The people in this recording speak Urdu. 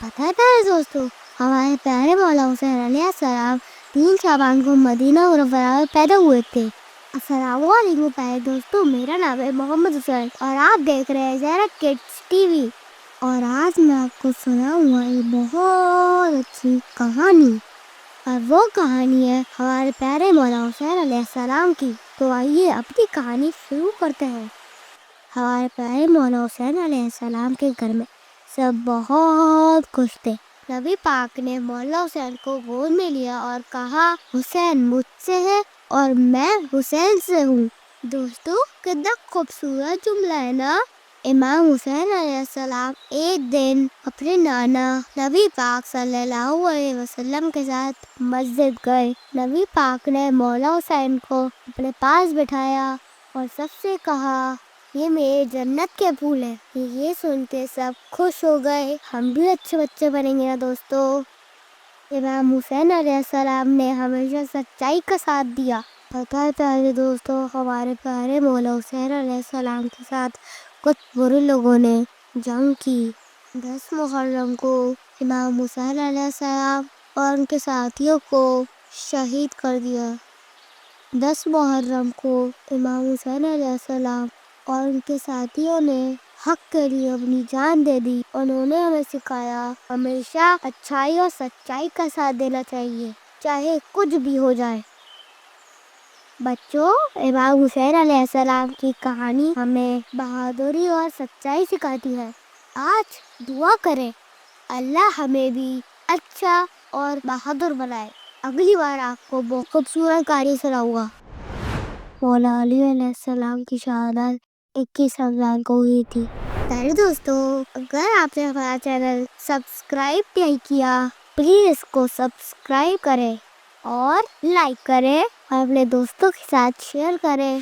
پتہ ہے پیارے دوستو، ہمارے پیارے مولا حسین علیہ السلام 3 شعبان کو مدینہ منورہ میں پیدا ہوئے تھے۔ السلام علیکم پیارے دوستو، میرا نام ہے محمد حسین اور آپ دیکھ رہے ہیں زیرک کڈس ٹی وی۔ اور آج میں آپ کو سناؤں گا ایک بہت اچھی کہانی، اور وہ کہانی ہے ہمارے پیارے مولا حسین علیہ السلام کی۔ تو آئیے اپنی کہانی شروع کرتے ہیں۔ ہمارے پیارے مولا حسین علیہ السلام کے گھر میں سب بہت خوش تھے۔ نبی پاک نے مولا حسین کو گود میں لیا اور کہا، حسین مجھ سے ہے اور میں حسین سے ہوں۔ دوستو کتنا خوبصورت جملہ ہے نا۔ امام حسین علیہ السلام ایک دن اپنے نانا نبی پاک صلی اللہ علیہ وسلم کے ساتھ مسجد گئے۔ نبی پاک نے مولا حسین کو اپنے پاس بٹھایا اور سب سے کہا، یہ میرے جنت کے پھول ہیں۔ یہ سن کے سب خوش ہو گئے۔ ہم بھی اچھے بچے بنیں گے نا دوستو۔ امام حسین علیہ السلام نے ہمیشہ سچائی کا ساتھ دیا۔ پتہ ہے پیارے دوستو، ہمارے پیارے مولا حسین علیہ السلام کے ساتھ کچھ برے لوگوں نے جنگ کی۔ 10 محرم کو امام حسین علیہ السلام اور ان کے ساتھیوں کو شہید کر دیا۔ 10 محرم کو امام حسین علیہ السلام اور ان کے ساتھیوں نے حق کے لیے اپنی جان دے دی۔ انہوں نے ہمیں سکھایا ہمیشہ اچھائی اور سچائی کا ساتھ دینا چاہیے، چاہے کچھ بھی ہو جائے۔ بچوں، امام حسین علیہ السلام کی کہانی ہمیں بہادری اور سچائی سکھاتی ہے۔ آج دعا کریں اللہ ہمیں بھی اچھا اور بہادر بنائے۔ اگلی بار آپ کو بہت خوبصورت کہانی سناؤں گا۔ مولا علی علیہ السلام کی شہادت 21 رمضان کو ہوئی تھی۔ پیارے دوستو، اگر آپ نے ہمارا چینل سبسکرائب نہیں کیا، پلیز اس کو سبسکرائب کریں اور لائک کریں اور اپنے دوستوں کے ساتھ شیئر کریں۔